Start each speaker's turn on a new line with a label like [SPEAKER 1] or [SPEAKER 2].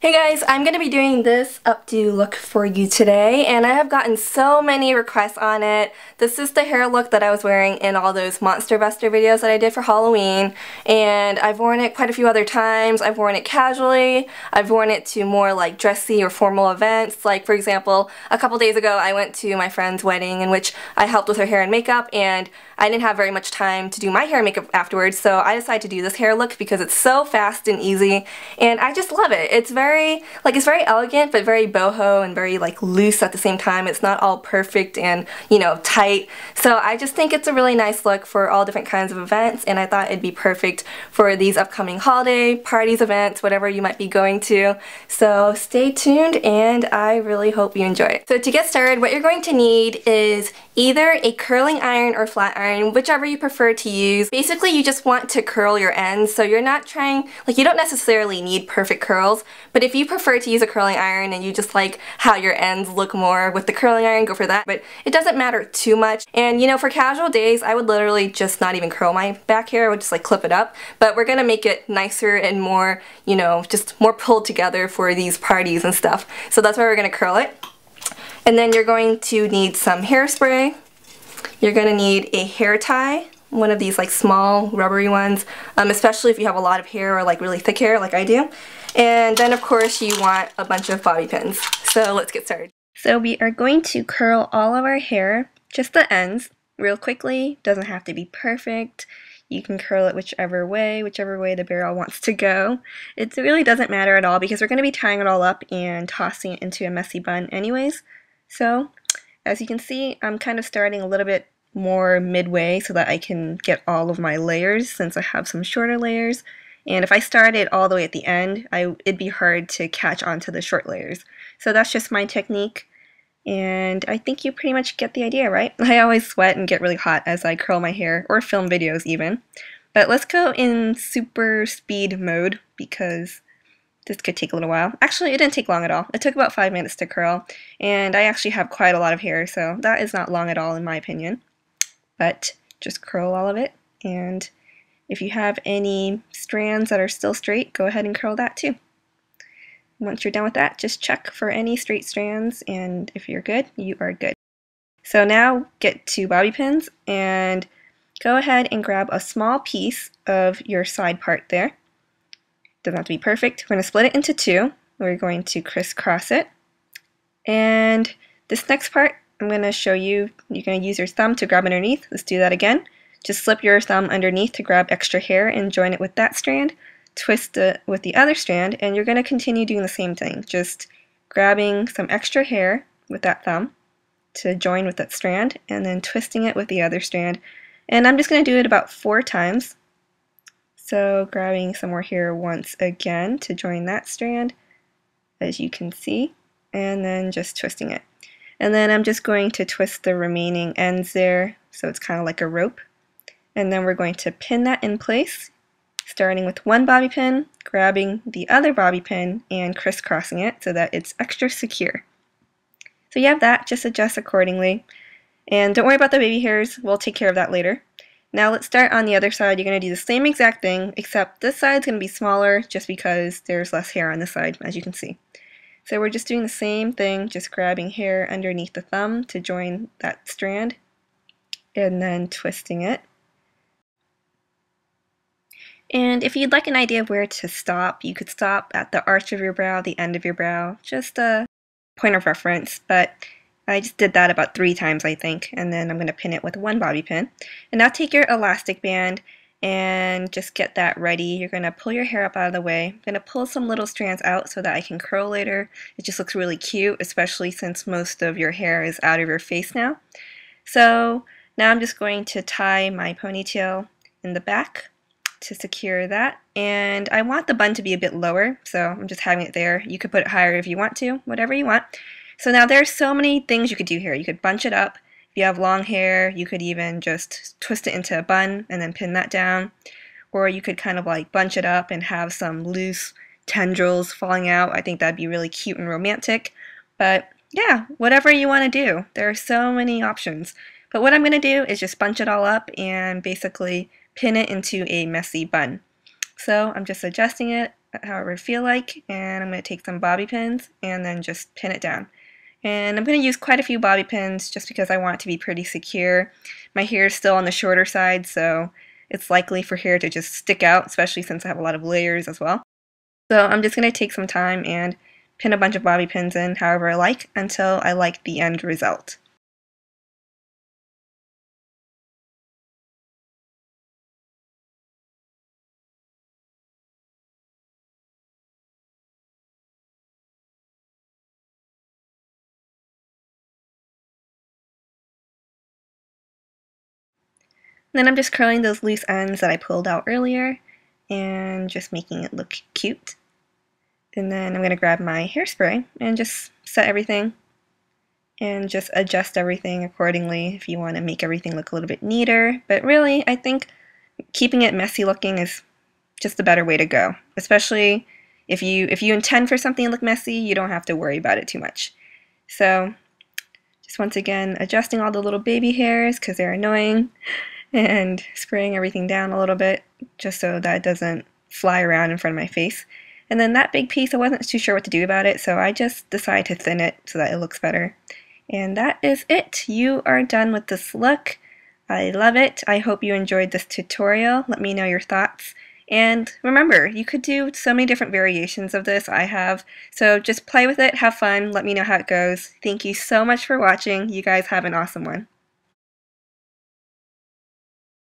[SPEAKER 1] Hey guys, I'm going to be doing this updo look for you today, and I have gotten so many requests on it. This is the hair look that I was wearing in all those Monster Buster videos that I did for Halloween, and I've worn it quite a few other times. I've worn it casually, I've worn it to more like dressy or formal events. Like for example, a couple days ago I went to my friend's wedding in which I helped with her hair and makeup, and I didn't have very much time to do my hair and makeup afterwards, so I decided to do this hair look because it's so fast and easy, and I just love it. It's very elegant, but very boho and very like loose at the same time. It's not all perfect and, you know, tight. So I just think it's a really nice look for all different kinds of events, and I thought it'd be perfect for these upcoming holiday parties, events, whatever you might be going to. So stay tuned, and I really hope you enjoy it. So to get started, what you're going to need is either a curling iron or flat iron, whichever you prefer to use. Basically, you just want to curl your ends, so you're not trying, like, you don't necessarily need perfect curls, but if you prefer to use a curling iron and you just like how your ends look more with the curling iron, go for that. But it doesn't matter too much. And you know, for casual days, I would literally just not even curl my back hair. I would just like clip it up. But we're gonna make it nicer and more, you know, just more pulled together for these parties and stuff. So that's why we're gonna curl it. And then you're going to need some hairspray. You're gonna need a hair tie, one of these like small rubbery ones, especially if you have a lot of hair or like really thick hair like I do. And then of course you want a bunch of bobby pins. So let's get started. So we are going to curl all of our hair, just the ends, real quickly. Doesn't have to be perfect. You can curl it whichever way the barrel wants to go. It really doesn't matter at all because we're going to be tying it all up and tossing it into a messy bun anyways. So as you can see, I'm kind of starting a little bit more midway so that I can get all of my layers since I have some shorter layers. And if I started all the way at the end, it'd be hard to catch onto the short layers. So that's just my technique, and I think you pretty much get the idea, right? I always sweat and get really hot as I curl my hair, or film videos even. But let's go in super speed mode because this could take a little while. Actually, it didn't take long at all. It took about 5 minutes to curl, and I actually have quite a lot of hair, so that is not long at all in my opinion. But just curl all of it, and if you have any strands that are still straight, go ahead and curl that too. Once you're done with that, just check for any straight strands, and if you're good, you are good. So now get to bobby pins and go ahead and grab a small piece of your side part there. Doesn't have to be perfect. We're going to split it into two. We're going to crisscross it. And this next part, I'm going to show you, you're going to use your thumb to grab underneath. Let's do that again. Just slip your thumb underneath to grab extra hair and join it with that strand. Twist it with the other strand, and you're going to continue doing the same thing. Just grabbing some extra hair with that thumb to join with that strand, and then twisting it with the other strand. And I'm just going to do it about 4 times. So grabbing some more hair once again to join that strand, as you can see, and then just twisting it. And then I'm just going to twist the remaining ends there, so it's kind of like a rope. And then we're going to pin that in place, starting with one bobby pin, grabbing the other bobby pin, and crisscrossing it so that it's extra secure. So you have that, just adjust accordingly. And don't worry about the baby hairs, we'll take care of that later. Now let's start on the other side. You're going to do the same exact thing, except this side's going to be smaller just because there's less hair on this side, as you can see. So we're just doing the same thing, just grabbing hair underneath the thumb to join that strand, and then twisting it. And if you'd like an idea of where to stop, you could stop at the arch of your brow, the end of your brow, just a point of reference, but I just did that about 3 times, I think, and then I'm going to pin it with one bobby pin. And now take your elastic band and just get that ready. You're going to pull your hair up out of the way. I'm going to pull some little strands out so that I can curl later. It just looks really cute, especially since most of your hair is out of your face now. So now I'm just going to tie my ponytail in the back to secure that, and I want the bun to be a bit lower, so I'm just having it there. You could put it higher if you want to, whatever you want. So now there's so many things you could do here. You could bunch it up. If you have long hair, you could even just twist it into a bun and then pin that down, or you could kind of like bunch it up and have some loose tendrils falling out. I think that'd be really cute and romantic, but yeah, whatever you want to do. There are so many options, but what I'm going to do is just bunch it all up and basically pin it into a messy bun. So I'm just adjusting it however I feel like, and I'm going to take some bobby pins and then just pin it down. And I'm going to use quite a few bobby pins just because I want it to be pretty secure. My hair is still on the shorter side, so it's likely for hair to just stick out, especially since I have a lot of layers as well. So I'm just going to take some time and pin a bunch of bobby pins in however I like until I like the end result. Then I'm just curling those loose ends that I pulled out earlier and just making it look cute. And then I'm going to grab my hairspray and just set everything and just adjust everything accordingly if you want to make everything look a little bit neater. But really, I think keeping it messy looking is just a better way to go. Especially if you intend for something to look messy, you don't have to worry about it too much. So just once again, adjusting all the little baby hairs because they're annoying, and spraying everything down a little bit just so that it doesn't fly around in front of my face. And then that big piece, I wasn't too sure what to do about it, so I just decided to thin it so that it looks better. And that is it. You are done with this look. I love it. I hope you enjoyed this tutorial. Let me know your thoughts. And remember, you could do so many different variations of this. I have. So just play with it, have fun, let me know how it goes. Thank you so much for watching. You guys have an awesome one.